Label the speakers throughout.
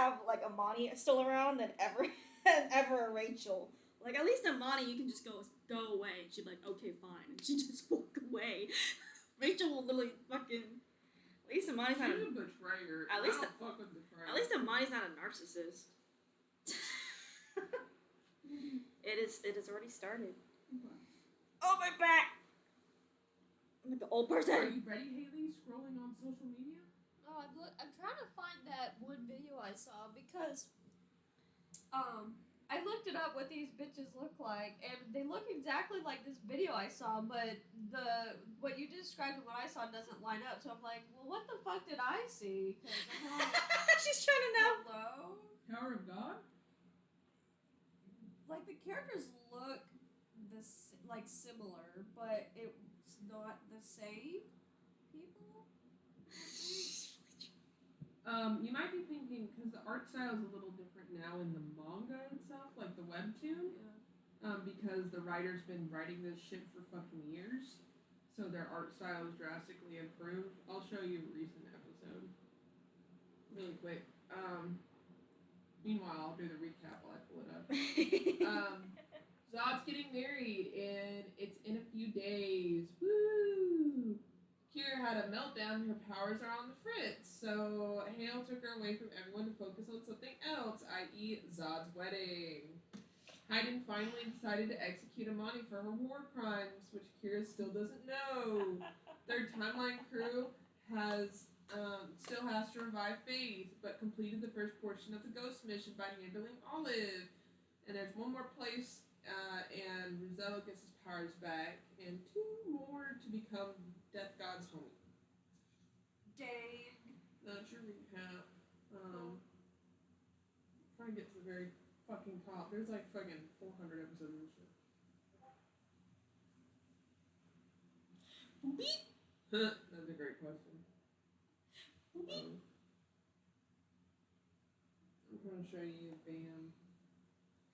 Speaker 1: have like Amani still around than ever a Rachel. Like at least Amani, you can just go away, and she'd be like, okay, fine, and she just walk away. Rachel will literally fucking. At least Amani's not
Speaker 2: a betrayer.
Speaker 1: At least
Speaker 2: fuck with betrayers.
Speaker 1: At least Amani's not a narcissist. It is already started.
Speaker 2: Okay.
Speaker 1: Oh, my back! I'm like the old person.
Speaker 2: Are you ready, Haley? Scrolling on social media?
Speaker 3: No, I'm trying to find that one video I saw because, I looked it up what these bitches look like, and they look exactly like this video I saw, but what you described and what I saw doesn't line up. So I'm like, well, what the fuck did I see?
Speaker 1: She's trying to know.
Speaker 3: Hello?
Speaker 2: Power of God?
Speaker 3: Like, the characters look similar, but it's not the same people.
Speaker 2: You might be thinking, because the art style is a little different now in the manga itself, like the webtoon, because the writer's been writing this shit for fucking years, so their art style is drastically improved. I'll show you a recent episode really quick. Meanwhile, I'll do the recap while I pull it up. Zod's getting married, and it's in a few days. Woo! Kira had a meltdown and her powers are on the fritz, so Hale took her away from everyone to focus on something else, i.e. Zod's wedding. Hayden finally decided to execute Amani for her war crimes, which Kira still doesn't know. Their timeline crew still has to revive Faith, but completed the first portion of the ghost mission by handling Olive. And there's one more place, and Rizzo gets his powers back, and 2 more to become Death God's homie.
Speaker 3: Dang.
Speaker 2: That's your recap. Trying to get to the very fucking top. There's like fucking 400 episodes of this shit.
Speaker 1: Beep.
Speaker 2: That's a great question.
Speaker 1: Beep.
Speaker 2: I'm going to show you Bam.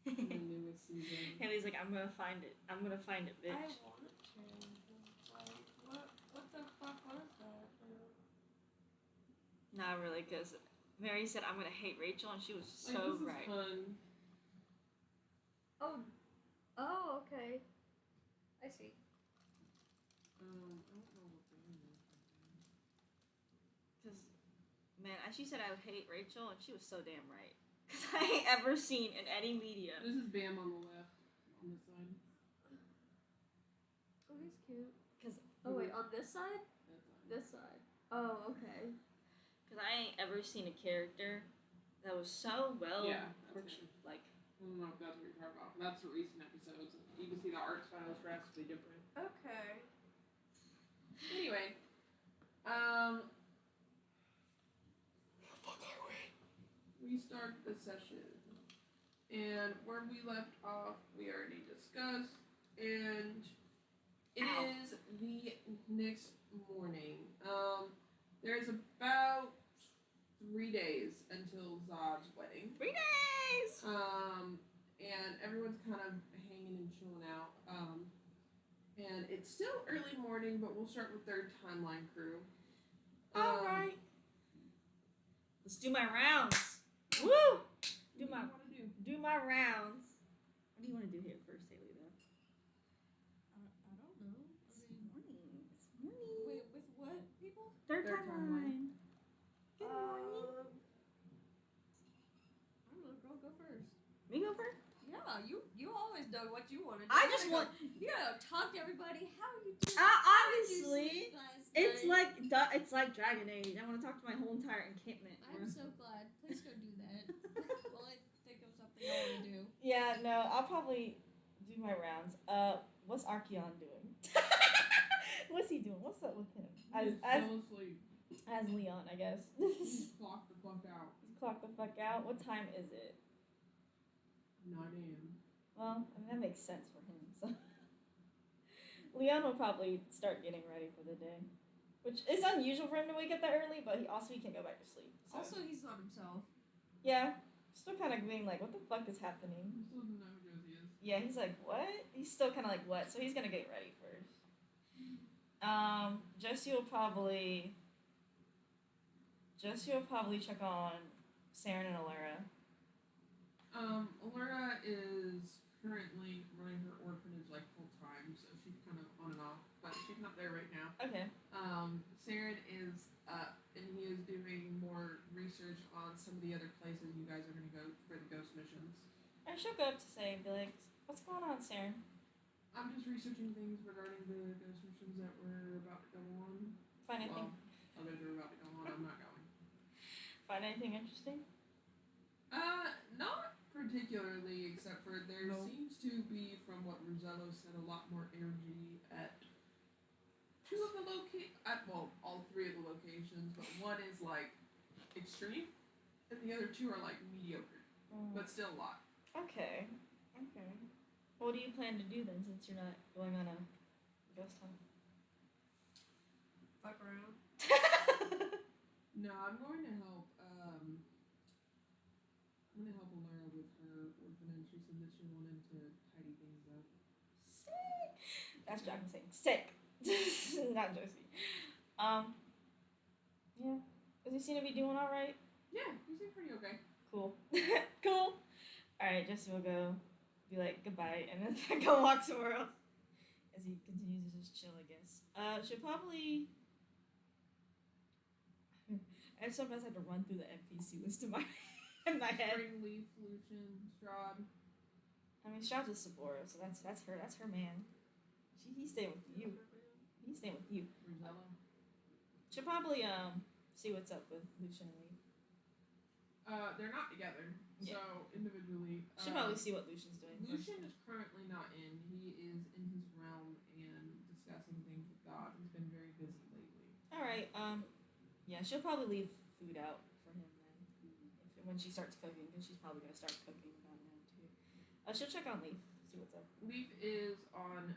Speaker 2: In the newest season.
Speaker 1: Haley's like, I'm gonna find it, bitch.
Speaker 3: I want to. Like, what the fuck was that?
Speaker 1: Not really, because Mary said, I'm gonna hate Rachel, and she was so
Speaker 2: this
Speaker 1: right.
Speaker 2: Is fun.
Speaker 3: Oh, okay. I see.
Speaker 2: I don't know what the name is.
Speaker 1: Because, man, she said I would hate Rachel, and she was so damn right. Because I ain't ever seen in any media.
Speaker 2: This is Bam on the left, on this side.
Speaker 3: Oh, he's cute. Wait, on this side? This side. Oh, okay.
Speaker 1: Because I ain't ever seen a character that was so well portrayed. Like,
Speaker 2: I don't know if that's what you're talking about. That's the recent episodes. You can see the art style is drastically different.
Speaker 3: Okay.
Speaker 2: Anyway, we start the session, and where we left off, we already discussed, and it is the next morning. There's about 3 days until Zod's wedding.
Speaker 1: 3 days!
Speaker 2: And everyone's kind of hanging and chilling out. And it's still early morning, but we'll start with their timeline crew.
Speaker 1: Alright. Let's do my rounds. Woo! Do my rounds. What do you want to do here first, Haley, though?
Speaker 3: I don't know.
Speaker 1: It's morning. It's morning.
Speaker 3: Wait, with what people?
Speaker 1: Third
Speaker 2: Third
Speaker 1: timeline. Good morning.
Speaker 3: I don't know, girl, go first.
Speaker 1: Me go first?
Speaker 3: Yeah, you always know what you want to do.
Speaker 1: I just want...
Speaker 3: You gotta talk to everybody. How are you doing?
Speaker 1: Obviously, it's like Dragon Age. I want to talk to my whole entire encampment.
Speaker 3: I'm so glad. Please go do that. While I think of something I want to do.
Speaker 1: Yeah, no, I'll probably do my rounds. What's Archeon doing? What's he doing? What's up with him? As Leon, I guess.
Speaker 2: He's clocked the fuck out.
Speaker 1: He's clocked the fuck out. What time is it?
Speaker 2: 9 a.m.
Speaker 1: Well, I mean, that makes sense for him, so... Leon will probably start getting ready for the day. Which is unusual for him to wake up that early, but he can't go back to sleep. So.
Speaker 3: Also, he's not himself.
Speaker 1: Yeah. Still kind of being like, what the fuck is happening?
Speaker 2: He still doesn't know who Josie is.
Speaker 1: Yeah, he's like, what? He's still kind of like, what? So he's gonna get ready first. Josie will probably check on Saren and Alara
Speaker 2: is currently running her orphanage like full time, so she's kind of on and off, but she's not there right now.
Speaker 1: Okay.
Speaker 2: Saren is up, and he is doing more research on some of the other places you guys are going to go for the ghost missions.
Speaker 1: I should go up to say and be like, what's going on, Sarah?
Speaker 2: I'm just researching things regarding the ghost missions that we're about to go on.
Speaker 1: Find anything?
Speaker 2: Well, others are about to go on. I'm not going.
Speaker 1: Find anything interesting?
Speaker 2: Not particularly, except for there
Speaker 1: No.
Speaker 2: seems to be, from what Rosello said, a lot more energy at two of the all three of the locations, but one is like extreme, and the other two are like mediocre, but still a lot.
Speaker 1: Okay. What do you plan to do then, since you're not going on a ghost hunt?
Speaker 3: Fuck around.
Speaker 2: No, I'm going to help. I'm going to help Alara with her orphanage. She said that she wanted to tidy things up.
Speaker 1: Sick. That's Jack saying sick. Not Josie. Yeah. Does he seem to be doing all right?
Speaker 2: Yeah, he seems pretty okay.
Speaker 1: Cool. Cool. All right, Jesse will go. Be like goodbye, and then go walk somewhere else. As he continues to just chill, I guess. Should probably. I sometimes have to run through the NPC list in my head.
Speaker 2: Springleaf, Lucian, Strahd.
Speaker 1: I mean, Strahd's with Sabora, so that's her man. He's staying with you. He's staying with you.
Speaker 2: Rosello.
Speaker 1: Should probably see what's up with Lucian and Lee.
Speaker 2: They're not together,
Speaker 1: Yeah.
Speaker 2: so individually.
Speaker 1: Should probably see what Lucian's doing.
Speaker 2: Lucian is currently not in. He is in his realm and discussing things with God. He's been very busy lately.
Speaker 1: All right. Yeah, she'll probably leave food out for him then, when she starts cooking, because she's probably gonna start cooking about now too. She'll check on Leaf, see what's up.
Speaker 2: Leaf is on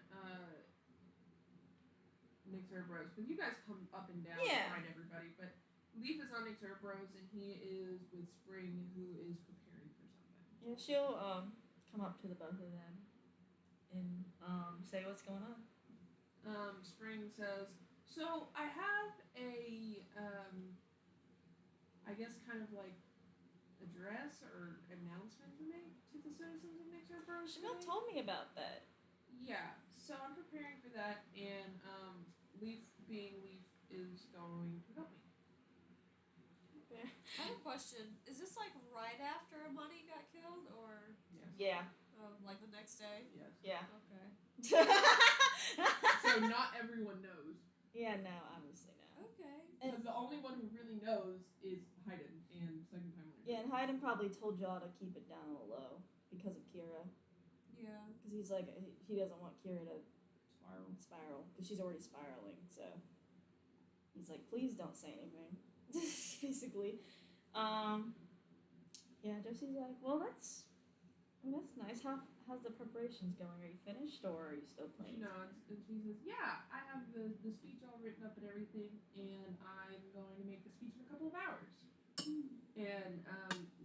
Speaker 2: Nick Cerberus, because you guys come up and down
Speaker 1: Yeah.
Speaker 2: and find everybody, but Leaf is on Nick Cerberus, and he is with Spring, who is preparing for something.
Speaker 1: Yeah, she'll come up to the both of them and say what's going on.
Speaker 2: Spring says, so I have a, I guess kind of like address or announcement to make to the citizens of Nick Cerberus.
Speaker 1: Chanel told me about that.
Speaker 2: Yeah, so I'm preparing for that, and Leaf, being Leaf, is going to help me.
Speaker 1: Okay.
Speaker 3: I have a question. Is this like right after Money got killed, or
Speaker 1: Yeah.
Speaker 3: like the next day?
Speaker 2: Yes.
Speaker 1: Yeah.
Speaker 3: Okay.
Speaker 2: So not everyone knows.
Speaker 1: Yeah, no, obviously no.
Speaker 3: Okay.
Speaker 2: Because the only one who really knows is Hayden and Second Time Learner.
Speaker 1: Yeah, and Hayden probably told y'all to keep it down a little low because of Kira.
Speaker 3: Yeah.
Speaker 1: Because he's like, he doesn't want Kira to
Speaker 2: Spiral.
Speaker 1: because she's already spiraling, so he's like, please don't say anything. Basically. Yeah, Josie's like, well, that's nice. How's the preparations going? Are you finished, or are you still
Speaker 2: She
Speaker 1: playing?
Speaker 2: nods and she says, yeah, I have the speech all written up and everything, and I'm going to make the speech in a couple of hours. And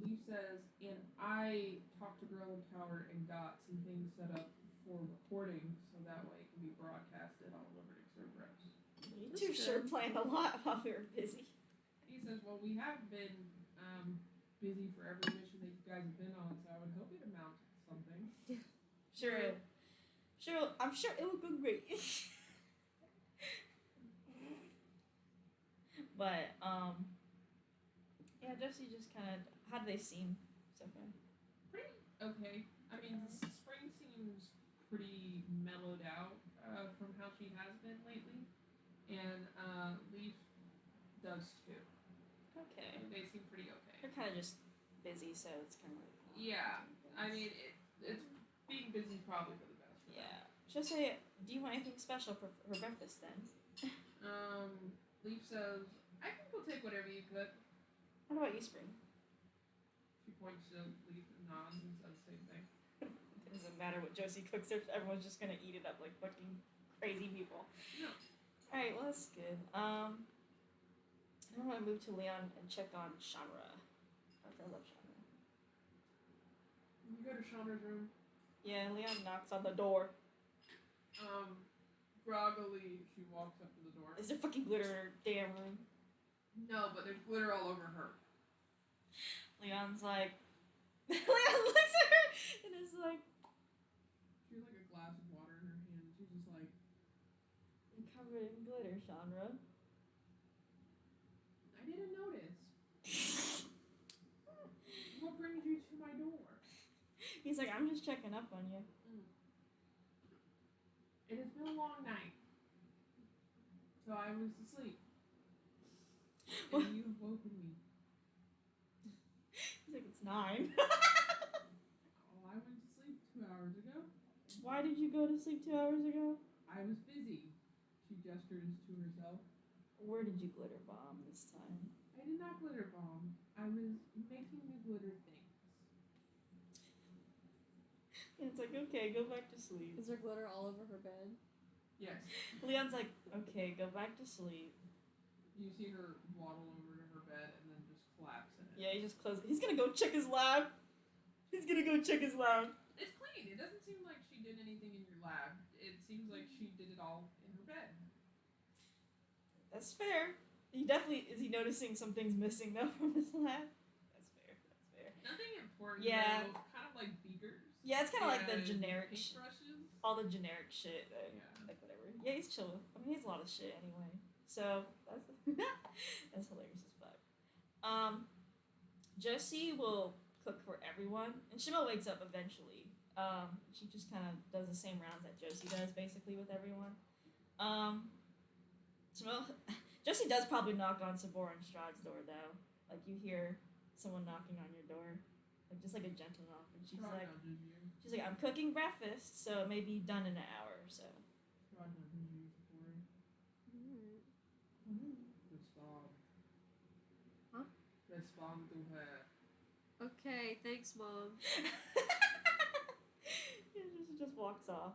Speaker 2: Leaf says, and I talked to Girl in Tower and got some things set up for recording, so that way it can be broadcasted all over Nick Cerberus.
Speaker 1: You two sure planned a lot while we were busy.
Speaker 2: He says, well, we have been busy for every mission that you guys have been on, so I would hope it amounts to something.
Speaker 1: Sure, I'm sure it will go great. But, yeah, Josie just kind of, how do they seem so far?
Speaker 2: Pretty okay. I mean, Spring seems pretty mellowed out from how she has been lately, and Leaf does too.
Speaker 1: Okay.
Speaker 2: They seem pretty okay.
Speaker 1: They're kind of just busy, so it's kind of like...
Speaker 2: Yeah, I mean, it's being busy probably for the best.
Speaker 1: Yeah. She'll say, do you want anything special for breakfast then?
Speaker 2: Leaf says, I can go take whatever you cook.
Speaker 1: What about you, Spring?
Speaker 2: She points to Leaf and nods and says the same thing.
Speaker 1: It doesn't matter what Josie cooks, everyone's just gonna eat it up like fucking crazy people.
Speaker 2: No.
Speaker 1: Alright, well that's good. I want to move to Leon and check on Shamra. I love Shamra.
Speaker 2: You go to Chandra's room.
Speaker 1: Yeah, Leon knocks on the door.
Speaker 2: Groggily, she walks up to the door.
Speaker 1: Is there fucking glitter in her damn room?
Speaker 2: No, but there's glitter all over her.
Speaker 1: Leon's like... Leon looks at her And it's like,
Speaker 2: She had like a glass of water in her hand. She's just like,
Speaker 1: I'm covered in glitter, Chandra.
Speaker 2: I didn't notice. What brings you to my door?
Speaker 1: He's like, I'm just checking up on you.
Speaker 2: It has been a long night. So I was asleep.
Speaker 1: What?
Speaker 2: And you have woken me.
Speaker 1: He's like, it's 9.
Speaker 2: Oh, I went to sleep 2 hours ago.
Speaker 1: Why did you go to sleep 2 hours ago?
Speaker 2: I was busy. She gestures to herself.
Speaker 1: Where did you glitter bomb this time?
Speaker 2: I did not glitter bomb. I was making the glitter things.
Speaker 1: And it's like, okay, go back to sleep.
Speaker 3: Is there glitter all over her bed?
Speaker 2: Yes.
Speaker 1: Leon's like, okay, go back to sleep.
Speaker 2: You see her waddle over to her bed and then just collapse in it.
Speaker 1: Yeah, he just closed. He's gonna go check his lab. He's gonna go check his lab.
Speaker 2: It's clean. It doesn't seem like she did anything in your lab. It seems like she did it all in her bed.
Speaker 1: That's fair. He definitely is. He noticing some things missing though from his lab. That's fair. That's fair.
Speaker 2: Nothing important.
Speaker 1: Yeah.
Speaker 2: Though. Kind of like beakers.
Speaker 1: Yeah, it's kind of like the generic,
Speaker 2: paintbrushes.
Speaker 1: all the generic shit.
Speaker 2: Yeah.
Speaker 1: Like whatever. Yeah, he's chill. I mean, he has a lot of shit anyway. So that's that's hilarious as fuck. Josie will cook for everyone, and Shimo wakes up eventually. She just kind of does the same rounds that Josie does, basically with everyone. Josie does probably knock on Sabor and Strahd's door though. Like you hear someone knocking on your door, like just like a gentle knock, and she's like, I'm cooking breakfast, so it may be done in an hour or so.
Speaker 2: Respond.
Speaker 3: Huh?
Speaker 2: Respond to her.
Speaker 3: Okay, thanks, Mom.
Speaker 1: She just walks off.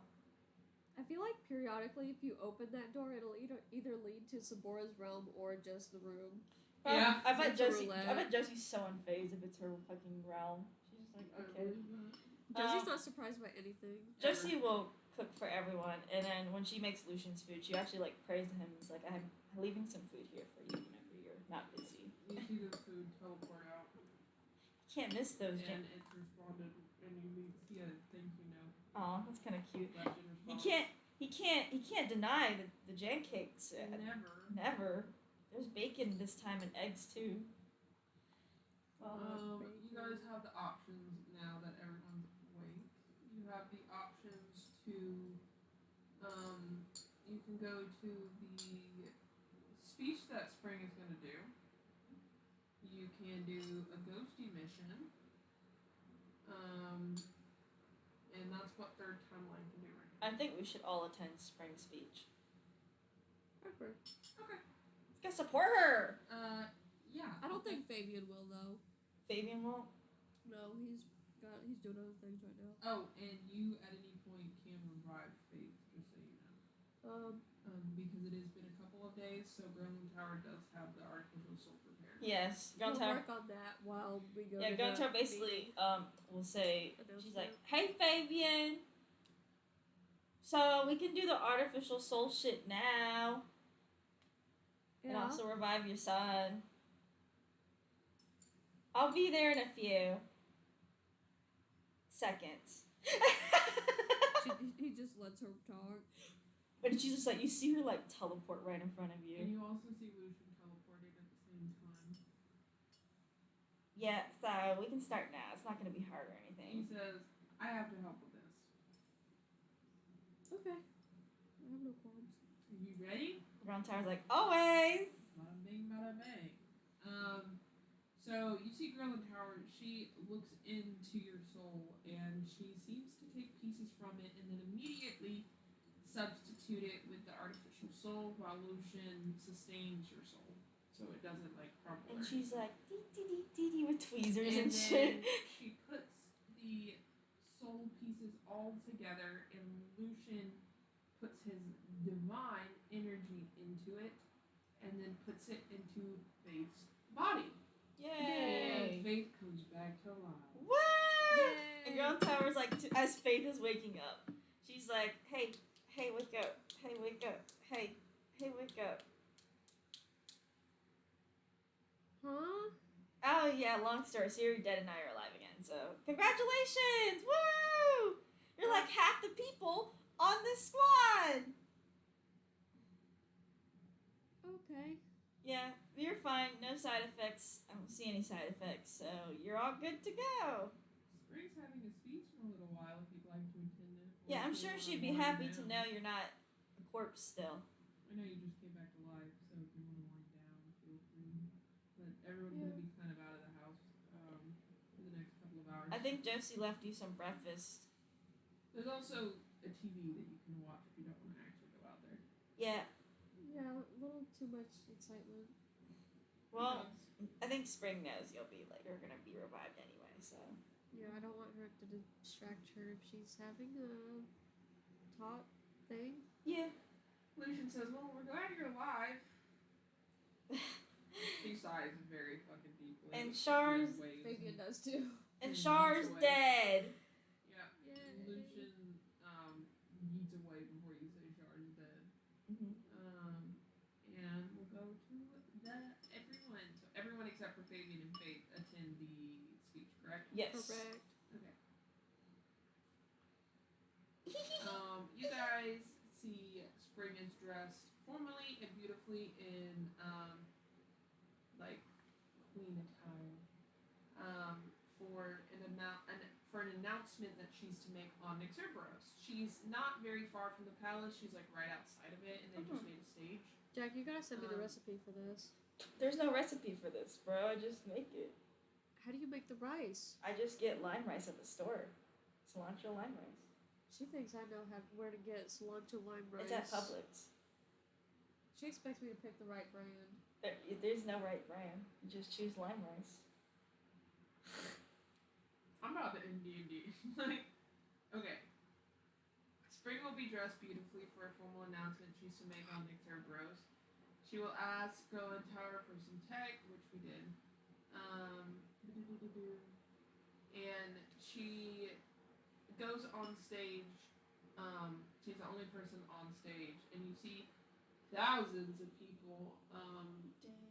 Speaker 3: I feel like periodically, if you open that door, it'll either lead to Sabora's realm or just the room.
Speaker 2: Yeah,
Speaker 1: I bet
Speaker 3: it's a
Speaker 1: Josie.
Speaker 3: roulette.
Speaker 1: I bet Josie's so unfazed if it's her fucking realm. She's just like, okay.
Speaker 3: Josie's not surprised by anything.
Speaker 1: Josie will cook for everyone, and then when she makes Lucian's food, she actually like prays to him. It's like, I'm leaving some food here for you whenever you're not busy.
Speaker 2: You see the food teleport out.
Speaker 1: You can't miss those.
Speaker 2: And it's responded, and you see a thank you note.
Speaker 1: Aw, that's kind of cute.
Speaker 2: Left in
Speaker 1: He
Speaker 2: response.
Speaker 1: can't deny the jam cakes.
Speaker 2: Never.
Speaker 1: Never. There's bacon this time and eggs too.
Speaker 2: You guys have the options now that everyone's awake. You have the options to, you can go to the speech that Spring is going to do. You can do a ghosty mission. And that's what third timeline can do right now.
Speaker 1: I think we should all attend Spring's speech.
Speaker 3: Okay.
Speaker 2: Okay.
Speaker 1: Let's go support her.
Speaker 2: Yeah.
Speaker 3: I don't think Fabian will though.
Speaker 1: Fabian won't.
Speaker 3: No, he's doing other things right now.
Speaker 2: Oh, and you at any point can revive Faith, just so you know. Because it has been a couple of days, so Gremlin Tower does have the artificial soul prepared.
Speaker 1: Yes,
Speaker 3: We'll
Speaker 1: Guntower.
Speaker 3: work on that while we go.
Speaker 1: Yeah,
Speaker 3: to
Speaker 1: Guntower
Speaker 3: the
Speaker 1: basically will say,
Speaker 3: Announcement.
Speaker 1: she's like, hey Fabian, so we can do the artificial soul shit now, and
Speaker 3: Yeah.
Speaker 1: also revive your son. I'll be there in a few seconds.
Speaker 3: He just lets her talk.
Speaker 1: But she's just like, you see her like teleport right in front of
Speaker 2: And
Speaker 1: you.
Speaker 2: you also see Lucian teleporting at the same time.
Speaker 1: Yeah, so we can start now. It's not going to be hard or
Speaker 2: He
Speaker 1: anything.
Speaker 2: says, I have to help with this.
Speaker 3: Okay. I have no qualms.
Speaker 2: Are you ready?
Speaker 1: Ground Tower's like, always!
Speaker 2: Bada bing, bada bang. So you see Gremlin Tower, she looks into your soul and she seems to take pieces from it and then immediately substitute it with the artificial soul while Lucian sustains your soul. So it doesn't like crumble.
Speaker 1: And
Speaker 2: or
Speaker 1: she's like, dee dee dee dee dee with tweezers and
Speaker 2: And
Speaker 1: shit.
Speaker 2: then she puts the soul pieces all together, and Lucian puts his divine energy into it, and then puts it into Faith's body.
Speaker 1: Yay!
Speaker 2: And Faith comes back to life.
Speaker 1: What? And
Speaker 3: Yay.
Speaker 1: Ground Tower's like, as Faith is waking up, she's like, hey, wake up. Hey, wake up. Hey, wake up.
Speaker 3: Huh?
Speaker 1: Oh yeah, long story. So you're dead and now you're alive again. So congratulations! Woo! You're like half the people on this squad.
Speaker 3: Okay.
Speaker 1: Yeah, you're fine. No side effects. I don't see any side effects, so you're all good to go.
Speaker 2: Spring's having a speech in a little while if you'd like to attend it.
Speaker 1: Yeah, I'm sure she'd be happy to know you're not a corpse still.
Speaker 2: I know you just came back to life, so if you want to wind down, feel free. But everyone's going to be kind of out of the house for the next couple of hours.
Speaker 1: I think Josie left you some breakfast.
Speaker 2: There's also a TV that you can watch if you don't want to actually go out there.
Speaker 1: Yeah.
Speaker 3: Yeah, a little too much excitement.
Speaker 1: Well, I think Spring knows you're gonna be revived anyway, so.
Speaker 3: Yeah, I don't want her to distract her if she's having a talk thing.
Speaker 1: Yeah.
Speaker 2: Lucian says, well, we're glad you're alive. He sighs very fucking deeply.
Speaker 1: And Char's...
Speaker 3: Fabian does too.
Speaker 1: And Char's dead.
Speaker 2: Yeah. Lucian yeets away before you say Char's dead.
Speaker 1: Mm-hmm.
Speaker 2: And we'll go to everyone. So everyone except for Fabian and Faith attend the speech, correct?
Speaker 1: Yes.
Speaker 3: Correct.
Speaker 2: Okay. You guys see Spring is dressed formally and beautifully in like queen attire for an announcement that she's to make on CERBERUS. She's not very far from the palace. She's like right outside of it, and they just made a stage.
Speaker 3: Jack, you gotta send me the recipe for this.
Speaker 1: There's no recipe for this, bro. I just make it.
Speaker 3: How do you make the rice?
Speaker 1: I just get lime rice at the store. Cilantro lime rice.
Speaker 3: She thinks I know where to get cilantro lime rice.
Speaker 1: It's at Publix.
Speaker 3: She expects me to pick the right brand.
Speaker 1: There's no right brand. You just choose lime rice.
Speaker 2: I'm about to end D&D. Okay. Spring will be dressed beautifully for a formal announcement she's to make on CERBERUS. She will ask Go and Tower for some tech, which we did. And she goes on stage. She's the only person on stage, and you see thousands of people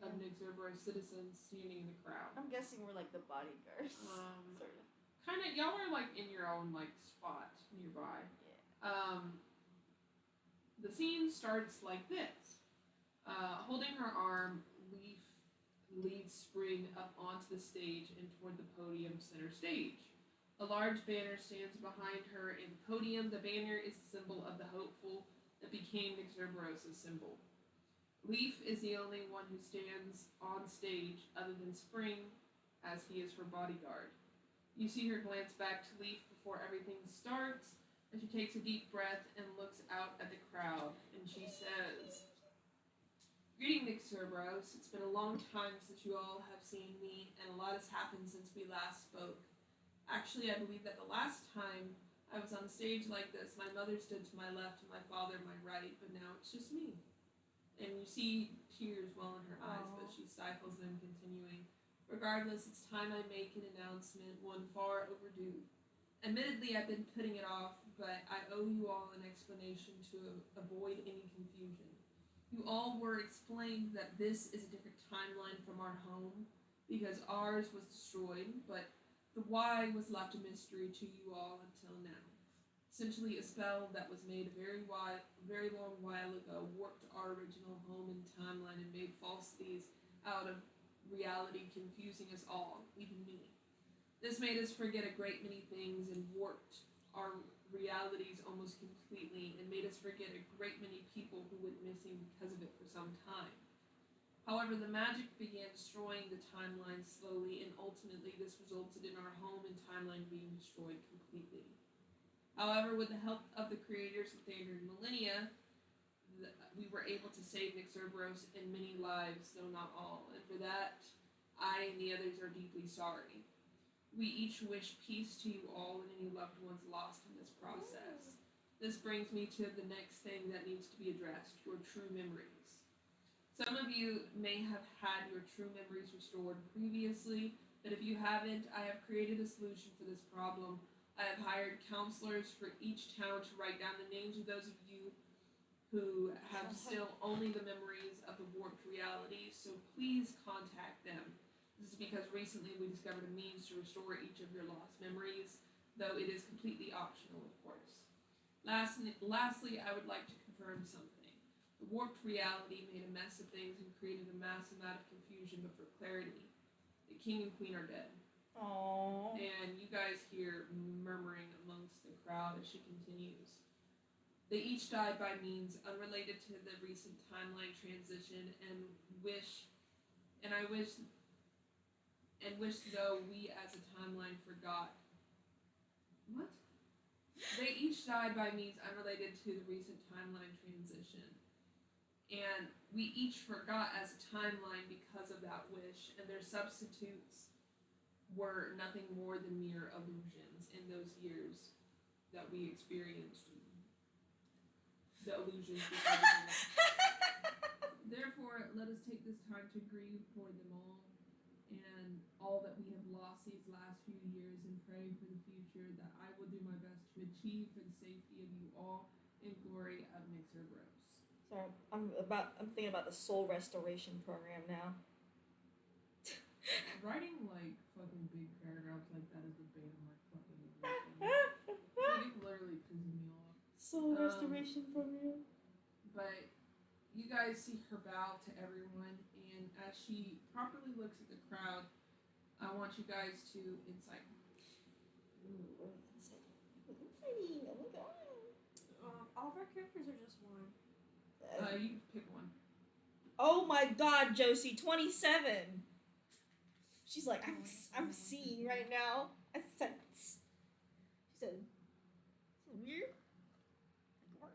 Speaker 2: of CERBERUS citizens standing in the crowd.
Speaker 1: I'm guessing we're like the bodyguards. Sort of.
Speaker 2: Kind of, y'all are like in your own like spot nearby.
Speaker 1: Yeah.
Speaker 2: The scene starts like this. Holding her arm, Leaf leads Spring up onto the stage and toward the podium center stage. A large banner stands behind her in the podium. The banner is the symbol of the hopeful that became CERBERUS' symbol. Leaf is the only one who stands on stage other than Spring, as he is her bodyguard. You see her glance back to Leaf before everything starts, and she takes a deep breath and looks out at the crowd, and she says, Greeting, CERBERUS. It's been a long time since you all have seen me, and a lot has happened since we last spoke. Actually, I believe that the last time I was on a stage like this, my mother stood to my left and my father my right, but now it's just me. And you see tears well in her eyes, but she stifles them, continuing. Regardless, it's time I make an announcement, one far overdue. Admittedly, I've been putting it off, but I owe you all an explanation to avoid any confusion. You all were explained that this is a different timeline from our home, because ours was destroyed, but the why was left a mystery to you all until now. Essentially, a spell that was made a very long while ago warped our original home and timeline and made falsities out of reality, confusing us all, even me. This made us forget a great many things and warped our realities almost completely and made us forget a great many people who went missing because of it for some time. However, the magic began destroying the timeline slowly, and ultimately this resulted in our home and timeline being destroyed completely. However, with the help of the creators of the Standard Millennia, we were able to save CERBERUS and many lives, though not all, and for that, I and the others are deeply sorry. We each wish peace to you all and any loved ones lost in this process. This brings me to the next thing that needs to be addressed, your true memories. Some of you may have had your true memories restored previously, but if you haven't, I have created a solution for this problem. I have hired counselors for each town to write down the names of those of you who have still only the memories of the warped reality, so please contact them. This is because recently we discovered a means to restore each of your lost memories, though it is completely optional, of course. Lastly, I would like to confirm something. The warped reality made a mess of things and created a massive amount of confusion, but for clarity, the king and queen are dead.
Speaker 1: Aww.
Speaker 2: And you guys hear murmuring amongst the crowd as she continues. They each died by means unrelated to the recent timeline transition I wish though we as a timeline forgot. What? They each died by means unrelated to the recent timeline transition. And we each forgot as a timeline because of that wish, and their substitutes were nothing more than mere illusions in those years that we experienced. The illusions. Therefore, let us take this time to grieve for them all and all that we have lost these last few years and pray for the future that I will do my best to achieve for the safety of you all in glory of CERBERUS.
Speaker 1: Sorry, I'm thinking about the soul restoration program now.
Speaker 2: Writing like fucking big paragraphs like that is the bane of my fucking existence. Like, it literally pisses me off.
Speaker 1: Soul restoration program.
Speaker 2: But you guys see her bow to everyone, and as she properly looks at the crowd, I want you guys to insight her.
Speaker 1: Ooh, insighting. Oh my god.
Speaker 3: All of our characters are just one.
Speaker 2: You pick one.
Speaker 1: Oh my god, Josie, 27. She's like, I'm seeing right now. I said, she said, weird. Like,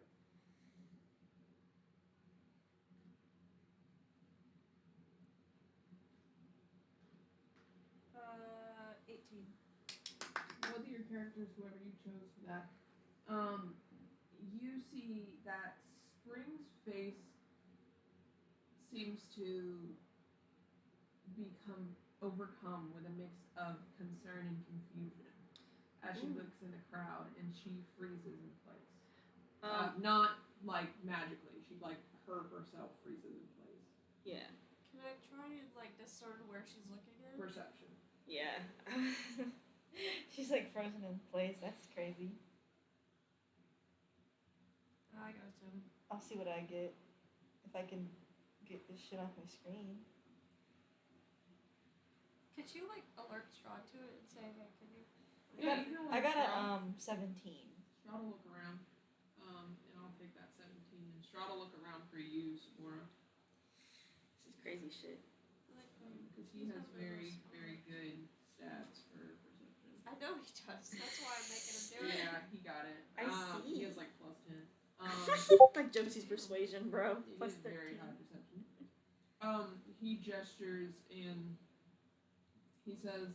Speaker 3: 18.
Speaker 2: Both of your characters, whoever you chose for that, you see that Spring's face seems to become overcome with a mix of concern and confusion as she looks in the crowd, and she freezes in place. Not like magically, she like herself freezes in place.
Speaker 1: Yeah.
Speaker 3: Can I try and like discern where she's looking at?
Speaker 2: Perception.
Speaker 1: Yeah. She's like frozen in place. That's crazy.
Speaker 3: I got a 7.
Speaker 1: I'll see what I get. If I can get this shit off my screen.
Speaker 3: Could you like alert Straw to it and say, hey, can you?
Speaker 1: I got a 17.
Speaker 2: Straw will look around, and I'll take that 17. And Straw will look around for you, Sephora.
Speaker 1: This is crazy shit.
Speaker 2: Because he has very, very good stats for perception.
Speaker 3: I know he does. That's why I'm making him do it.
Speaker 2: Yeah, he got it.
Speaker 1: I see.
Speaker 2: He has like plus 10.
Speaker 1: Like Josie's persuasion, bro.
Speaker 2: It
Speaker 1: Plus
Speaker 2: is very
Speaker 1: 13.
Speaker 2: high perception. He gestures and he says,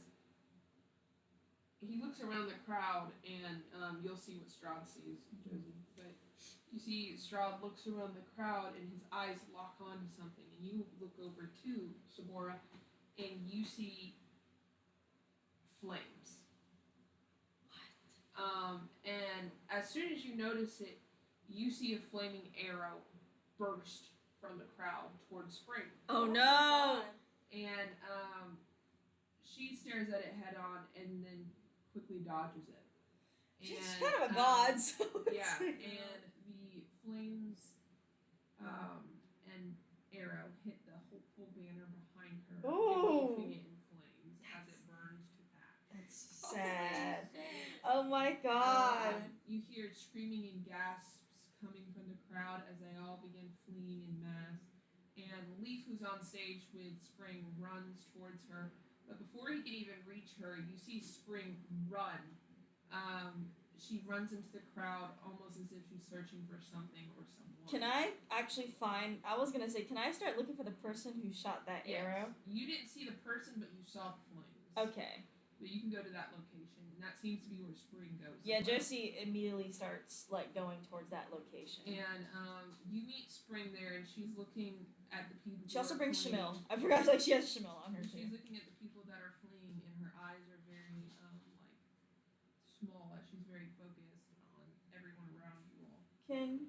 Speaker 2: he looks around the crowd and you'll see what Strahd sees, Josie. But you see Strahd looks around the crowd and his eyes lock onto something, and you look over to Sabora and you see flames. What? And as soon as you notice it, you see a flaming arrow burst from the crowd towards Spring.
Speaker 1: Oh no!
Speaker 2: And she stares at it head on and then quickly dodges it.
Speaker 1: She's
Speaker 2: And,
Speaker 1: kind of a god, so
Speaker 2: yeah, and the flames and arrow hit the hopeful banner behind her, engulfing it in flames as it burns to ash.
Speaker 1: That's sad. Oh my god.
Speaker 2: You hear screaming and gasps coming from the crowd as they all begin fleeing in mass. And Leaf, who's on stage with Spring, runs towards her. But before he can even reach her, you see Spring run. She runs into the crowd almost as if she's searching for something or someone.
Speaker 1: Can I actually find... I was going to say, can I start looking for the person who shot that arrow?
Speaker 2: You didn't see the person, but you saw the flames.
Speaker 1: Okay.
Speaker 2: But you can go to that location, and that seems to be where Spring goes.
Speaker 1: Yeah, Josie immediately starts, like, going towards that location.
Speaker 2: And you meet Spring there, and she's looking at the people.
Speaker 1: She also brings Shamil. I forgot, like, she has Shamil on her,
Speaker 2: She's
Speaker 1: too.
Speaker 2: looking at the people that are fleeing, and her eyes are very, small, as she's very focused on everyone around you all.
Speaker 1: And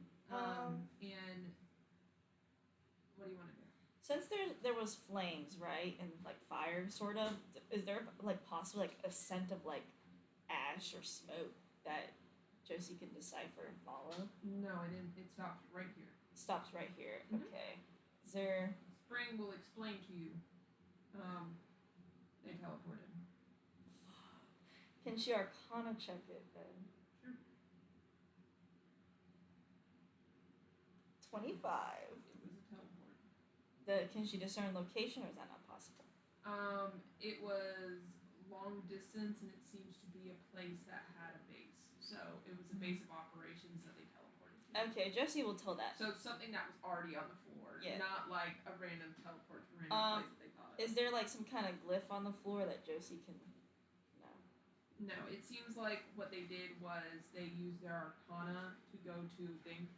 Speaker 1: what do you want to do? Since there was flames, right, and like fire, sort of, is there like possibly like a scent of like ash or smoke that Josie can decipher and follow?
Speaker 2: No, I didn't. It stops right here.
Speaker 1: Stops right here.
Speaker 2: Mhm.
Speaker 1: Okay. Is there?
Speaker 2: Spring will explain to you. They teleported.
Speaker 1: Can she Arcana check it then?
Speaker 2: Sure.
Speaker 1: 25.
Speaker 2: It was a teleport.
Speaker 1: Can she discern location, or is that not possible?
Speaker 2: It was long distance, and it seems to be a place that had a base. So it was a base of operations that they teleported to.
Speaker 1: Okay, Josie will tell that.
Speaker 2: So something that was already on the floor,
Speaker 1: Yeah.
Speaker 2: not like a random teleport to a random place that they thought of.
Speaker 1: Is there like some kind of glyph on the floor that Josie can? No.
Speaker 2: No, it seems like what they did was they used their Arcana to go to thing.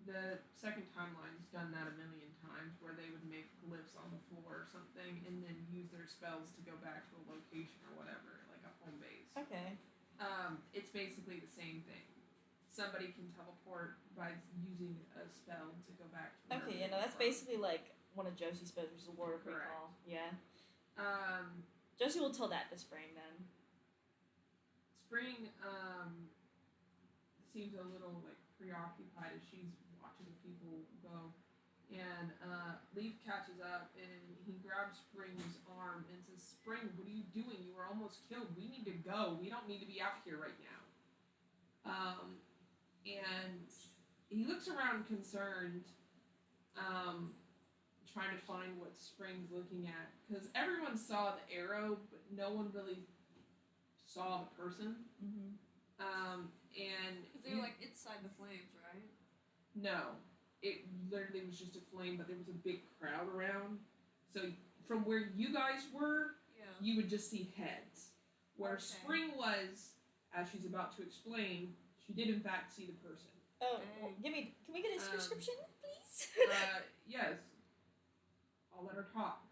Speaker 2: The second timeline's done that a million times, where they would make glyphs on the floor or something, and then use their spells to go back to a location or whatever, like a home base.
Speaker 1: Okay.
Speaker 2: It's basically the same thing. Somebody can teleport by using a spell to go back to.
Speaker 1: Okay, yeah, no, that's basically like one of Josie's spells, which is a Ward of
Speaker 2: Correct.
Speaker 1: Recall. Yeah. Josie will tell that to Spring then.
Speaker 2: Spring seems a little like preoccupied as she's watching people go, and Leaf catches up and he grabs Spring's arm and says, "Spring, what are you doing? You were almost killed. We need to go. We don't need to be out here right now." And he looks around concerned, trying to find what Spring's looking at, because everyone saw the arrow, but no one really saw the person.
Speaker 1: Mm-hmm.
Speaker 2: And
Speaker 3: Because they were like inside the flames, right?
Speaker 2: no, it literally was just a flame, but there was a big crowd around. So from where you guys were,
Speaker 3: Yeah.
Speaker 2: you would just see heads. Where
Speaker 3: Okay.
Speaker 2: Spring was, as she's about to explain, she did in fact see the person.
Speaker 1: Oh,
Speaker 3: Dang.
Speaker 1: can we get a description, please?
Speaker 2: Yes. I'll let her talk.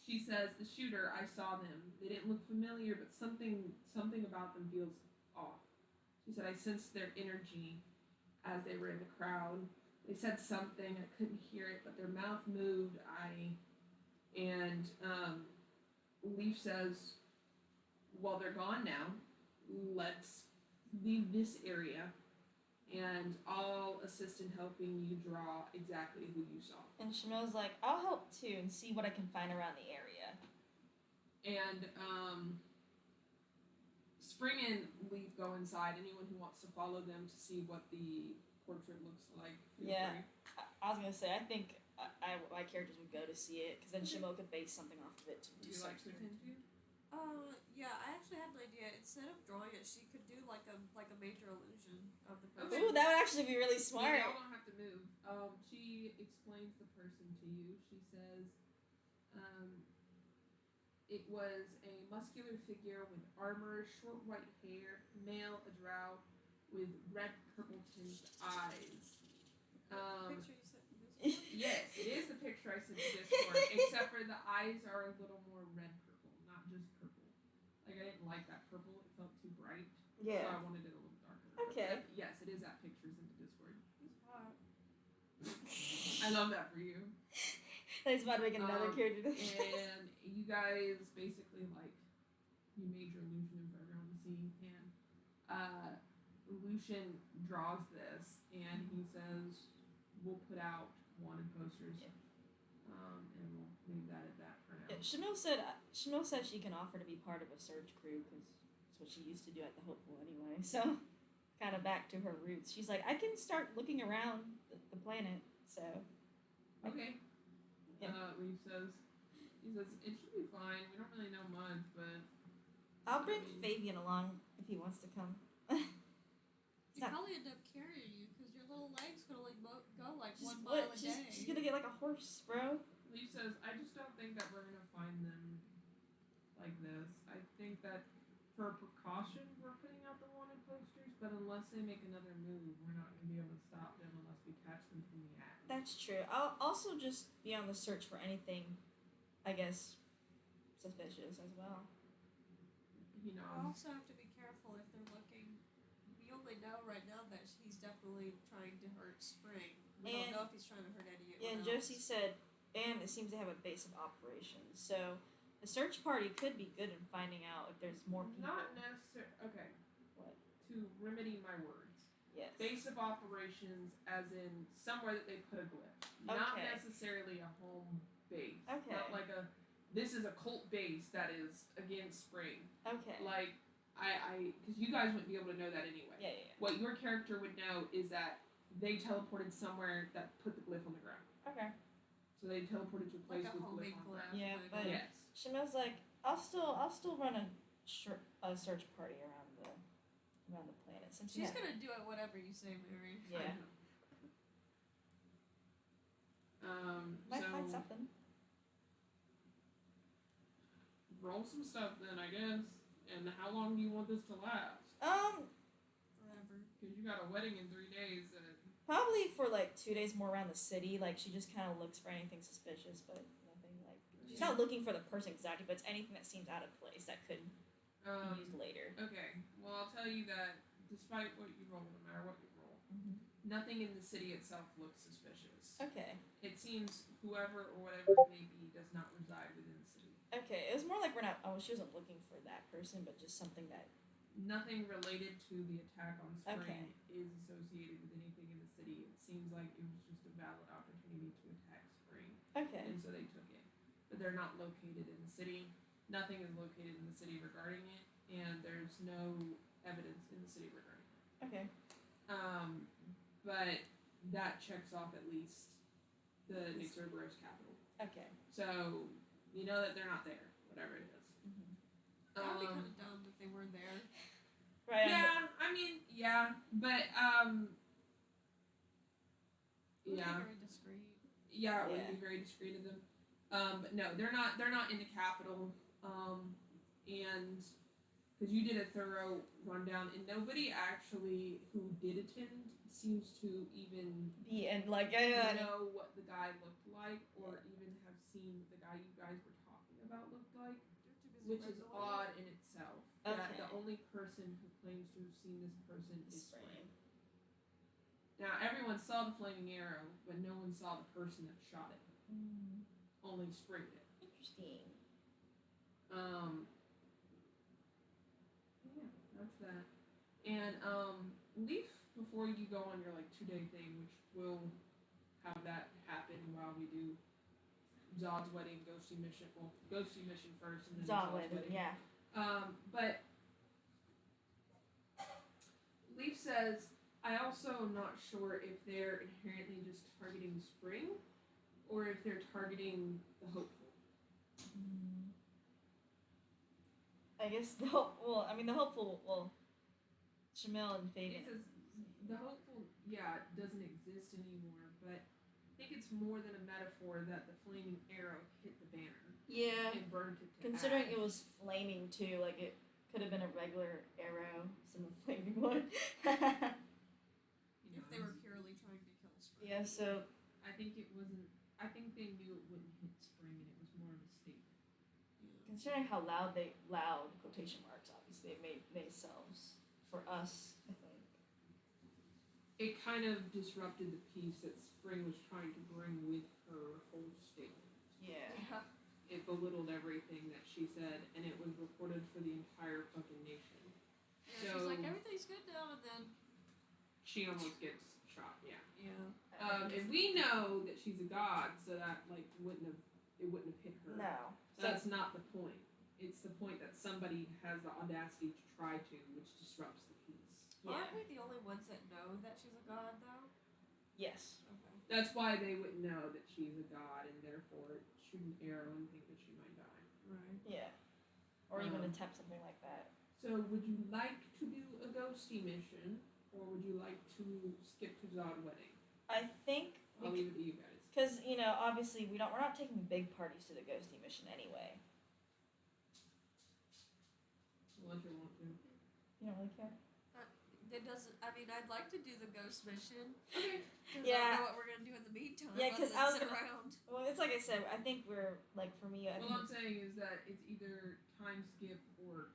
Speaker 2: She says, "The shooter, I saw them. They didn't look familiar, but something about them feels off." She said, "I sensed their energy as they were in the crowd. They said something, I couldn't hear it, but their mouth moved. Leaf says, well, they're gone now. Let's leave this area, and I'll assist in helping you draw exactly who you saw."
Speaker 1: And Shemil's like, I'll help too and see what I can find around the area.
Speaker 2: And Spring and Leaf go inside. Anyone who wants to follow them to see what the portrait looks like, feel
Speaker 1: Yeah.
Speaker 2: free.
Speaker 1: I was gonna say, I think my characters would go to see it, because then Shemil could base something off of it to
Speaker 2: Would
Speaker 1: do
Speaker 2: you like to
Speaker 1: something.
Speaker 2: continue?
Speaker 3: Yeah, I actually had an idea. Instead of drawing it, she could do like a major illusion of the person.
Speaker 2: Okay.
Speaker 1: Ooh, that would actually be really
Speaker 2: Yeah,
Speaker 1: smart.
Speaker 2: y'all don't have to move. She explains the person to you. She says, it was a muscular figure with armor, short white hair, male, a drow, with red purple tinged eyes.
Speaker 3: Picture you sent me this one?
Speaker 2: Yes, it is the picture I sent to Discord, except for the eyes are a little more red purple, not just purple. Like, I didn't like that purple, it felt too bright. So
Speaker 1: Yeah.
Speaker 2: I wanted it a little darker.
Speaker 1: Okay.
Speaker 2: But yes, it is that picture sent to Discord.
Speaker 3: He's hot.
Speaker 2: I love that for you.
Speaker 1: He's about to make another character.
Speaker 2: And you guys basically, like, you made your illusion of everyone to see, and Lucian draws this, and he says, we'll put out wanted posters,
Speaker 1: Yeah.
Speaker 2: and we'll leave that at that for now.
Speaker 1: Yeah, Shemil said she can offer to be part of a search crew, because that's what she used to do at the Hopeful anyway. So, kind of back to her roots. She's like, I can start looking around the planet. So,
Speaker 2: Okay.
Speaker 1: Yeah.
Speaker 2: Leaf says, it should be fine. We don't really know much, but
Speaker 1: I'll bring Fabian along if he wants to come.
Speaker 3: You probably end up carrying you because your little legs could only go like
Speaker 1: She's
Speaker 3: 1 mile a
Speaker 1: she's,
Speaker 3: day.
Speaker 1: she's gonna get like a horse, bro.
Speaker 2: Leaf says, I just don't think that we're gonna find them like this. I think that for precaution, we're putting out the wanted posters, but unless they make another move, we're not gonna be able to stop them unless we catch them from the act.
Speaker 1: That's true. I'll also just be on the search for anything, I guess, suspicious as well.
Speaker 2: You know,
Speaker 3: You also have to be careful if they're looking. We only know right now that he's definitely trying to hurt Spring. We
Speaker 1: And-
Speaker 3: don't know if he's trying to hurt any.
Speaker 1: Yeah, and Josie said and it seems to have a base of operations. So the search party could be good in finding out if there's more people.
Speaker 2: Not necessarily. Okay.
Speaker 1: What?
Speaker 2: To remedy my words.
Speaker 1: Yes.
Speaker 2: Base of operations, as in somewhere that they put a glyph. Not
Speaker 1: Okay.
Speaker 2: necessarily a home base.
Speaker 1: Okay.
Speaker 2: Not like this is a cult base that is against spring.
Speaker 1: Okay.
Speaker 2: Like, because you guys wouldn't be able to know that anyway.
Speaker 1: Yeah.
Speaker 2: What your character would know is that they teleported somewhere that put the glyph on the ground.
Speaker 1: Okay.
Speaker 2: So they teleported to a place
Speaker 3: Like a
Speaker 2: with
Speaker 3: homing
Speaker 2: glyph on
Speaker 3: glyph.
Speaker 2: the
Speaker 1: Yeah,
Speaker 2: ground.
Speaker 1: but
Speaker 2: Yes.
Speaker 1: Shemil's like, I'll still run a search party around the planet since
Speaker 3: She's gonna do it whatever you say, Mary.
Speaker 1: Yeah. Might
Speaker 2: So
Speaker 1: find something.
Speaker 2: roll some stuff then, I guess. And how long do you want this to last?
Speaker 3: Forever.
Speaker 2: Because you got a wedding in 3 days. And
Speaker 1: Probably for like 2 days more around the city. Like she just kind of looks for anything suspicious, but nothing like. She's not looking for the person exactly, but it's anything that seems out of place that could be used later.
Speaker 2: Okay. Well, I'll tell you that despite what you roll, no matter what you roll, nothing in the city itself looks suspicious.
Speaker 1: Okay.
Speaker 2: It seems whoever or whatever it may be does not reside within the city.
Speaker 1: Okay. It was more like we're not. Oh, she wasn't looking for that person, but just something that.
Speaker 2: Nothing related to the attack on Spring
Speaker 1: Okay.
Speaker 2: is associated with anything in the city. It seems like it was just a valid opportunity to attack Spring.
Speaker 1: Okay.
Speaker 2: And so they took it. But they're not located in the city. Nothing is located in the city regarding it, and there's no evidence in the city regarding it.
Speaker 1: Okay.
Speaker 2: But that checks off at least the CERBERUS capital.
Speaker 1: Okay.
Speaker 2: So you know that they're not there, whatever it is.
Speaker 3: That would be kind of dumb if they weren't there.
Speaker 1: Right.
Speaker 2: Yeah, I mean, yeah, but
Speaker 3: It would
Speaker 2: yeah,
Speaker 3: be very discreet.
Speaker 2: yeah, it would
Speaker 1: Yeah.
Speaker 2: be very discreet of them. But no, they're not in the capital. And because you did a thorough rundown, and nobody actually who did attend seems to even
Speaker 1: Be and like
Speaker 2: know what the guy looked like, or even have seen the guy you guys were talking about looked like, which is odd in itself. That
Speaker 1: Okay.
Speaker 2: the only person who claims to have seen this person is
Speaker 1: Spring.
Speaker 2: Spring. Now everyone saw the flaming arrow, but no one saw the person that shot it. Only Spring did.
Speaker 1: Interesting.
Speaker 2: Yeah, that's that. And Leaf, before you go on your 2-day thing, which will have that happen while we do Zod's wedding, Ghosty mission. Well, Ghosty mission first, and then Zod's wedding.
Speaker 1: Yeah.
Speaker 2: But Leaf says, I also am not sure if they're inherently just targeting Spring, or if they're targeting the hopeful.
Speaker 1: I guess the hopeful. Well, Shamil and
Speaker 2: He
Speaker 1: Fabian.
Speaker 2: says the hopeful, doesn't exist anymore, but I think it's more than a metaphor that the flaming arrow hit the banner
Speaker 1: Yeah.
Speaker 2: and burned it to
Speaker 1: Considering
Speaker 2: ash.
Speaker 1: it was flaming too, like it could have been a regular arrow, some of the flaming one.
Speaker 3: If they were purely trying to kill Spring.
Speaker 1: Yeah. So
Speaker 2: I think it wasn't. I think they knew it wouldn't hit Spring, and it was more of a statement.
Speaker 1: considering how loud quotation marks obviously they made themselves for us, I think.
Speaker 2: It kind of disrupted the peace that Spring was trying to bring with her whole statement.
Speaker 1: Yeah.
Speaker 2: It belittled everything that she said, and it was reported for the entire fucking nation.
Speaker 3: Yeah, she's like, everything's good now, and then
Speaker 2: She almost gets shot. Yeah.
Speaker 3: yeah.
Speaker 2: And we know that she's a god, so that wouldn't have hit her.
Speaker 1: No.
Speaker 2: That's not the point. It's the point that somebody has the audacity to try to, which disrupts the peace.
Speaker 3: Aren't we the only ones that know that she's a god, though?
Speaker 1: Yes.
Speaker 3: Okay.
Speaker 2: That's why they wouldn't know that she's a god, and therefore shoot an arrow and think that she might die.
Speaker 3: Right.
Speaker 1: Yeah. Or even attempt something like that.
Speaker 2: So, would you like to do a ghosty mission, or would you like to skip to Zod wedding?
Speaker 1: I think
Speaker 2: I'll leave it to you guys.
Speaker 1: because obviously we're not taking big parties to the ghosty mission anyway.
Speaker 2: Unless you want to.
Speaker 1: You don't really care.
Speaker 3: It doesn't. I mean, I'd like to do the ghost mission.
Speaker 2: Okay.
Speaker 3: Cause I
Speaker 1: Yeah.
Speaker 3: don't know what we're gonna do in the meantime.
Speaker 1: Yeah, 'cause
Speaker 3: other
Speaker 1: I was
Speaker 3: than sit
Speaker 1: gonna-
Speaker 3: around.
Speaker 1: Well, it's like I said. I think we're for me. I
Speaker 2: What
Speaker 1: think,
Speaker 2: I'm saying is that it's either time skip or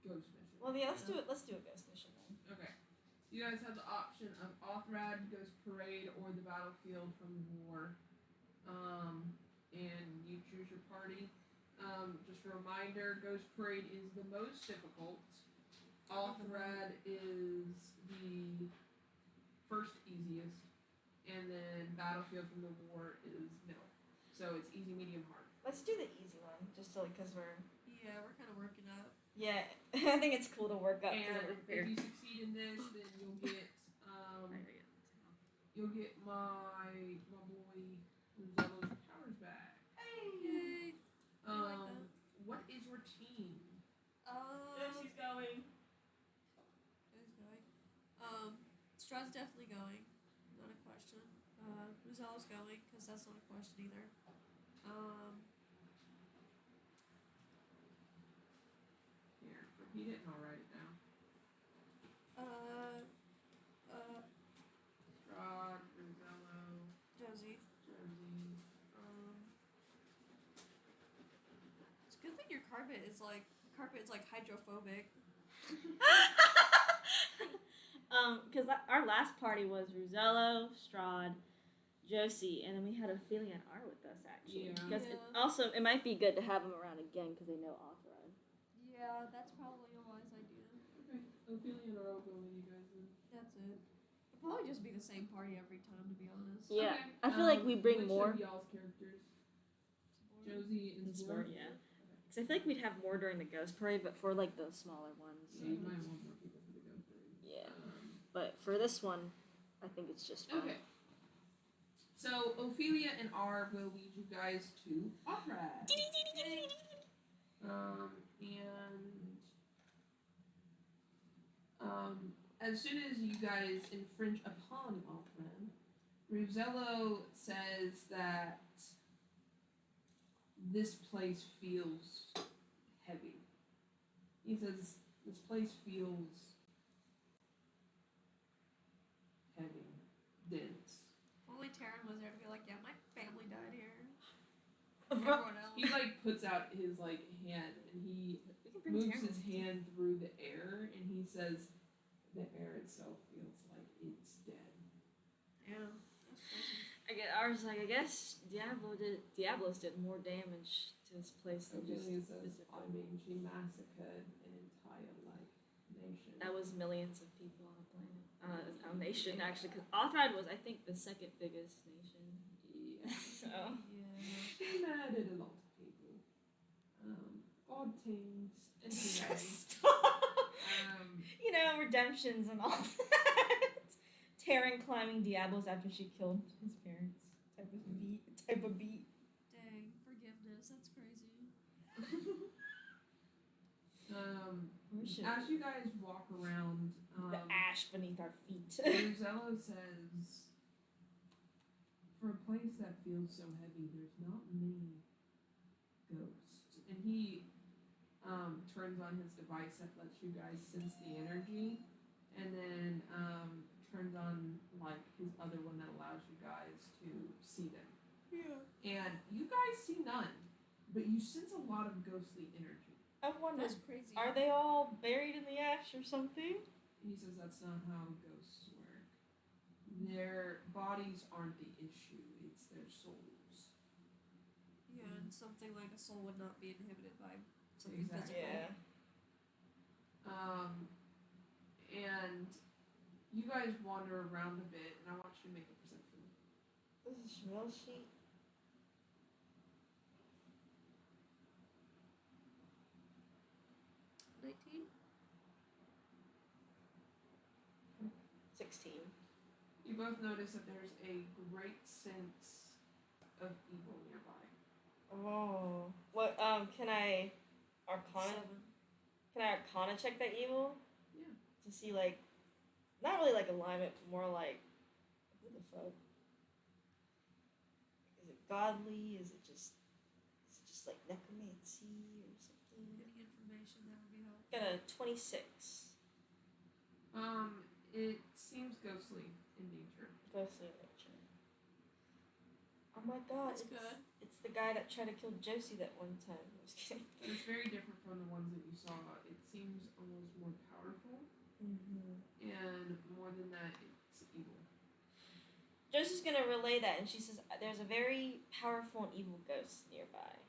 Speaker 2: ghost mission.
Speaker 1: well, yeah. Let's do it. Let's do a ghost mission then.
Speaker 2: Okay. You guys have the option of Othrad, Ghost Parade, or the Battlefield from the War. and you choose your party. Just a reminder, Ghost Parade is the most difficult. All Thread is the first easiest, and then Battlefield from the War is middle. So it's easy, medium, hard.
Speaker 1: Let's do the easy one, just so because we're.
Speaker 3: Yeah, we're kind of working up.
Speaker 1: Yeah, I think it's cool to work up.
Speaker 2: And if you succeed in this, then you'll get my boy Ruzello's powers back.
Speaker 3: Yay! I like that.
Speaker 2: What is your team?
Speaker 1: Josie's going.
Speaker 3: Who's going? Strahd's definitely going. Not a question. Ruzello's going, because that's not a question either.
Speaker 2: Here, repeat it and I'll write it down. Strahd, Ruzello,
Speaker 3: Josie.
Speaker 2: Josie.
Speaker 3: It's a good thing your carpet is like hydrophobic.
Speaker 1: Because our last party was Ruzello, Strahd, Josie, and then we had Ophelia and R with us actually.
Speaker 2: Yeah.
Speaker 1: Because it might be good to have them around again because they know Authorad.
Speaker 3: Yeah, that's probably a wise idea.
Speaker 2: Okay, Ophelia and I'll go with you guys then.
Speaker 3: That's it. It'll probably just be the same party every time, to be honest.
Speaker 1: Yeah,
Speaker 2: Okay,
Speaker 1: I feel like we bring
Speaker 2: which
Speaker 1: more.
Speaker 2: of y'all's characters? Josie and
Speaker 1: Sword,
Speaker 2: Sword?
Speaker 1: yeah. Because I feel like we'd have more during the Ghost Parade, but for like the smaller ones.
Speaker 2: Yeah, you might want more people for the Ghost Parade.
Speaker 1: Yeah. But for this one, I think it's just fine.
Speaker 2: Okay. So Ophelia and R will lead you guys to Authorad. As soon as you guys infringe upon Authorad, Ruzello says that this place feels heavy. He says this place feels heavy, dense.
Speaker 3: If only Taryn was there to be like, yeah, my family died here.
Speaker 1: Bro,
Speaker 3: Everyone else.
Speaker 2: He like puts out his like hand and he
Speaker 1: we can bring
Speaker 2: moves
Speaker 1: Taryn.
Speaker 2: his hand through the air and he says the air itself feels like it's dead.
Speaker 3: Yeah. That's crazy.
Speaker 1: I guess Diablos did more damage to this place than just
Speaker 2: Ophelia says,
Speaker 1: physical.
Speaker 2: I mean, she massacred an entire like nation.
Speaker 1: That was millions of people on a planet. A nation, actually, because Authorad was, I think, the second biggest nation.
Speaker 2: Yeah.
Speaker 1: So.
Speaker 3: Yeah.
Speaker 2: She murdered a lot of people. Odd things. Anyway.
Speaker 1: You know, redemptions and all that. Taryn climbing Diablos after she killed his parents. Type of beat.
Speaker 3: Dang, forgiveness. That's crazy.
Speaker 2: As you guys walk around,
Speaker 1: The ash beneath our feet.
Speaker 2: Rosello says, for a place that feels so heavy, there's not many ghosts. And he turns on his device that lets you guys sense the energy, and then turns on like his other one that allows you guys to see them.
Speaker 3: Yeah.
Speaker 2: And you guys see none, but you sense a lot of ghostly energy.
Speaker 1: I wonder,
Speaker 3: That's crazy.
Speaker 1: are they all buried in the ash or something?
Speaker 2: And he says that's not how ghosts work. Their bodies aren't the issue, it's their souls.
Speaker 3: Yeah, and something like a soul would not be inhibited by something
Speaker 2: Exactly.
Speaker 3: physical.
Speaker 1: Yeah.
Speaker 2: And you guys wander around a bit, and I want you to make a perception.
Speaker 1: This is real sheet.
Speaker 3: $19.
Speaker 1: 16.
Speaker 2: You both notice that there's a great sense of evil nearby.
Speaker 1: Oh. What, can I Arcana?
Speaker 3: 7.
Speaker 1: Can I Arcana check that evil?
Speaker 2: Yeah.
Speaker 1: To see, like, not really like alignment, but more like, who the fuck? Is it godly? Is it just like necromancy or something?
Speaker 3: Any information that would be helpful.
Speaker 1: Got a 26.
Speaker 2: It seems ghostly in nature.
Speaker 1: Ghostly nature. Oh my god.
Speaker 3: That's
Speaker 1: it's,
Speaker 3: good.
Speaker 1: It's the guy that tried to kill Josie that one time. I was kidding.
Speaker 2: It's very different from the ones that you saw. It seems almost more powerful,
Speaker 1: Mm-hmm.
Speaker 2: and more than that, it's evil.
Speaker 4: Josie's gonna relay that, and she says there's a very powerful and evil ghost nearby.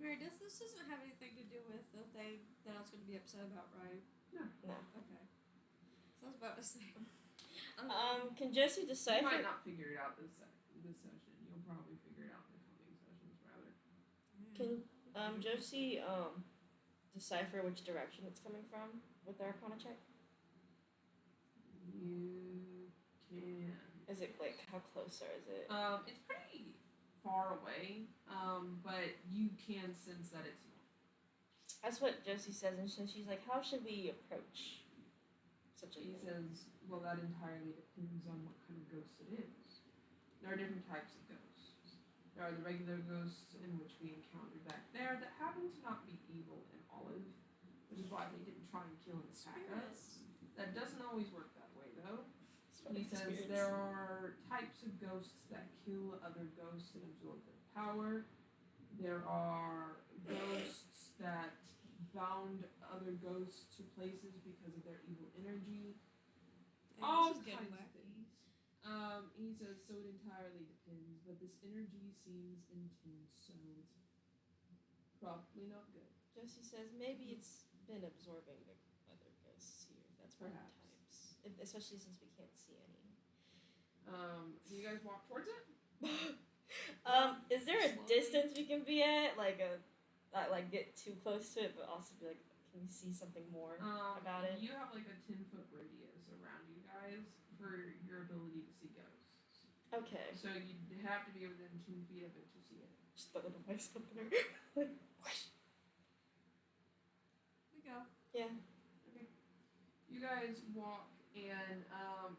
Speaker 3: Mary, this doesn't have anything to do with the thing that I was going to be upset about, right?
Speaker 4: No.
Speaker 3: Okay. So I was about to say.
Speaker 4: Can Josie
Speaker 2: You
Speaker 4: decipher?
Speaker 2: might not figure it out this session. You'll probably figure it out in the coming sessions, rather.
Speaker 4: Can Josie decipher which direction it's coming from with the Arcana check?
Speaker 2: You can.
Speaker 4: Is it like how close or is it?
Speaker 2: It's pretty far away, but you can sense that it's north.
Speaker 4: That's what Josie says, and she's like, "How should we approach such a
Speaker 2: He
Speaker 4: thing?"
Speaker 2: says, well, that entirely depends on what kind of ghost it is. There are different types of ghosts. There are the regular ghosts in which we encountered back there that happen to not be evil and olive, which is why they didn't try and kill and attack us. That doesn't always work that way, though. He says there are types of ghosts that kill other ghosts and absorb their power. There are ghosts that bound other ghosts to places because of their evil energy. All kinds of things. He says, so it entirely depends, but this energy seems intense, so it's probably not good.
Speaker 4: Josie says maybe it's been absorbing the other ghosts here. That's one of the
Speaker 2: Perhaps.
Speaker 4: types, especially since we can't see any.
Speaker 2: Do you guys walk towards it?
Speaker 4: Is there a
Speaker 3: Slowly.
Speaker 4: distance we can be at, like not like get too close to it, but also be like, can we see something more about it?
Speaker 2: You have like a 10-foot radius around you guys for your ability to see ghosts.
Speaker 4: Okay.
Speaker 2: So you'd have to be within 10 feet of it to see it.
Speaker 4: Just throw the device up there.
Speaker 3: We go.
Speaker 4: Yeah.
Speaker 2: Okay. You guys walk, and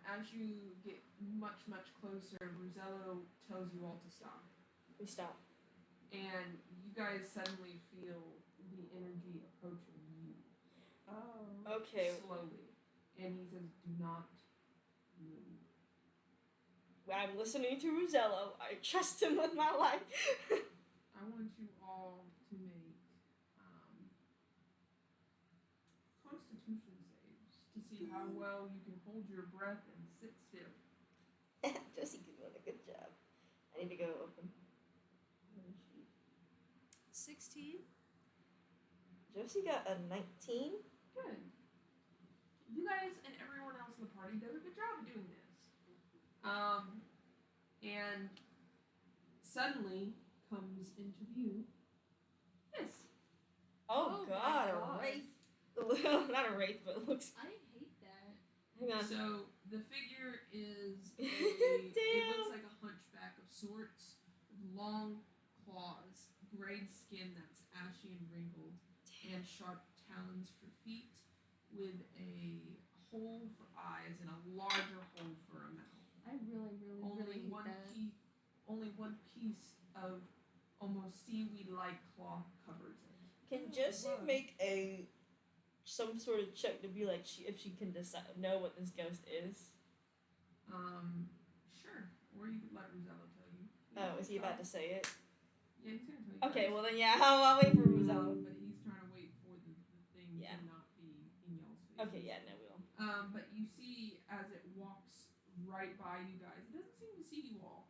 Speaker 2: as you get much, much closer, Rosello tells you all to stop.
Speaker 4: We stop.
Speaker 2: And you guys suddenly feel the energy approaching you
Speaker 3: Oh.
Speaker 4: Okay.
Speaker 2: slowly. And he says, do not move.
Speaker 4: I'm listening to Rosello. I trust him with my life.
Speaker 2: I want you all to make constitution saves to see how well you can hold your breath and sit still.
Speaker 4: Josie did a good job. I need to go open.
Speaker 3: 16.
Speaker 4: Josie got a 19.
Speaker 2: Good. You guys and everyone else in the party did a good job of doing this. And suddenly comes into view this.
Speaker 4: Oh,
Speaker 3: Oh my
Speaker 4: God,
Speaker 3: God.
Speaker 4: a wraith. Not a wraith, but it looks.
Speaker 3: I hate that.
Speaker 4: Hang on.
Speaker 2: So the figure is it
Speaker 4: Damn.
Speaker 2: looks like a hunchback of sorts, with long claws, grayed skin that's ashy and wrinkled, and sharp talons for feet, with a hole for eyes and a larger hole for a mouth.
Speaker 3: I really hate that.
Speaker 2: Only one piece of almost seaweed-like cloth covers it.
Speaker 4: Can Josie make some sort of check to be like if she can know what this ghost is?
Speaker 2: Sure. Or you could let Rosello tell you.
Speaker 4: Oh, is he about to say it?
Speaker 2: Yeah, he's gonna tell you.
Speaker 4: Okay,
Speaker 2: guys.
Speaker 4: well then yeah, I'll wait for Rosello.
Speaker 2: But he's trying to wait for the thing
Speaker 4: Yeah.
Speaker 2: to not be in y'all's face.
Speaker 4: Okay, yeah, no, we will.
Speaker 2: But you see as it walks right by you guys, it doesn't seem to see you all.